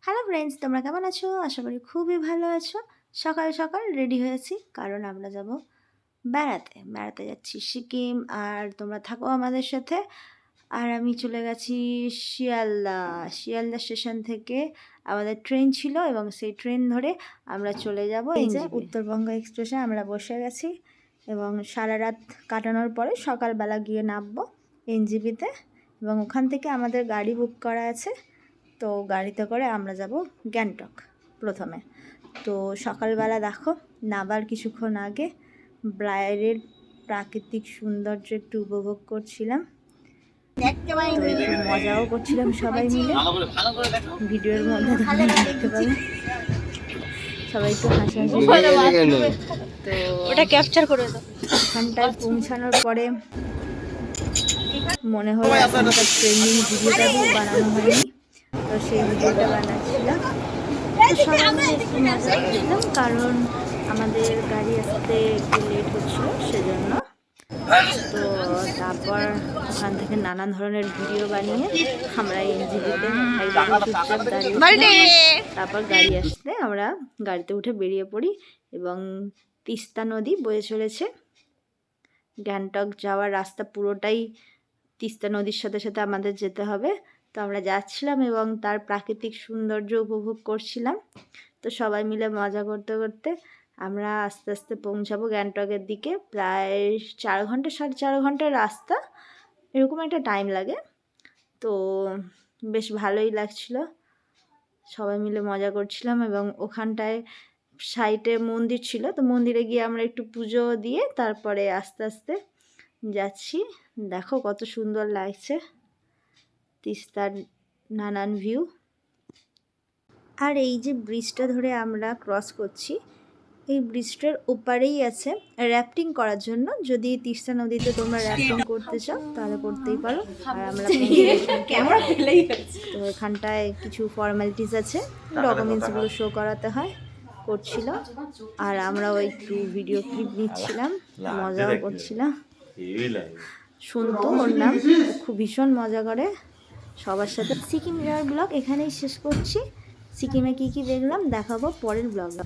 Hello friends, তোমরা কেমন আছো? আশা করি খুবই ভালো আছো। সকাল সকাল রেডি হয়েছি, কারণ আমরা যাব বেড়াতে যাচ্ছি সিকিম। আর তোমরা থাকো আমাদের সাথে। আর আমি চলে গেছি শিয়ালদা স্টেশন থেকে আমাদের ট্রেন ছিল, এবং সেই ট্রেন ধরে আমরা চলে যাব এই যে উত্তরবঙ্গ এক্সপ্রেসে আমরা বসে গেছি। এবং সারা রাত কাটানোর পরে সকালবেলা গিয়ে নামবো এনজিপিতে, এবং ওখান থেকে আমাদের গাড়ি বুক করা আছে। তো গাড়িতে করে আমরা যাব গ্যাংটক প্রথমে। তো সকালবেলা দেখো, নাবার কিছুক্ষণ আগে বাইরের প্রাকৃতিক সৌন্দর্য একটু উপভোগ করছিলাম, একটু মজাও করছিলাম সবাই মিলে। ভিডিওর মধ্যে দেখতে পাবে সবাই একটু হাসাহাসি। তো ওটা ক্যাপচার করে দাও। ওখানটায় পৌঁছানোর পরে মনে হলো এখনকার ট্রেন্ডিং ভিডিওটা বানানো হয়নি, তো সেই ভিডিওটা বানাচ্ছিলাম। তো সবাই একটু মজা করছিলাম, কারণ আমাদের গাড়ি আসতে একটু লেট হচ্ছিল সেজন্য। তো তারপর ওখান থেকে নানান ধরনের ভিডিও বানিয়ে আমরা এনজিপিতে চুপচাপ দাঁড়িয়ে, তারপর গাড়ি আসতে আমরা গাড়িতে উঠে বেরিয়ে পড়ি। এবং তিস্তা নদী বয়ে চলেছে। গ্যাংটক যাওয়ার রাস্তা পুরোটাই তিস্তা নদীর সাথে সাথে আমাদের যেতে হবে। তো আমরা যাচ্ছিলাম এবং তার প্রাকৃতিক সৌন্দর্য উপভোগ করছিলাম। তো সবাই মিলে মজা করতে করতে আমরা আস্তে আস্তে পৌঁছাবো গ্যাংটকের দিকে। প্রায় 4 ঘন্টা 4.5 ঘন্টার রাস্তা, এরকম একটা টাইম লাগে। তো বেশ ভালোই লাগছিল, সবাই মিলে মজা করছিলাম। এবং ওখানটায় সাইডে মন্দির ছিল, তো মন্দিরে গিয়ে আমরা একটু পুজো দিয়ে তারপরে আস্তে আস্তে যাচ্ছি। দেখো কত সুন্দর লাগছে তিস্তার নানান ভিউ। আর এই যে ব্রিজটা ধরে আমরা ক্রস করছি, এই ব্রিজটার ওপারেই আছে র্যাফটিং করার জন্য। যদি তিস্তা নদীতে তোমরা র্যাফটিং করতে চাও তাহলে করতেই পারো। আর আমরা তো এখানটায় কিছু ফর্মালিটিস আছে, ডকুমেন্টসগুলো শো করাতে হয়, করছিল। আর আমরা ওই একটু ভিডিও ক্লিপ নিচ্ছিলাম, মজাও করছিলাম। শুনতো ওর নাম, খুব ভীষণ মজা করে সবার সাথে। সিকিম যাওয়ার ব্লগ এখানেই শেষ করছি। সিকিমে কী কী দেখলাম দেখাবো পরের ব্লগে।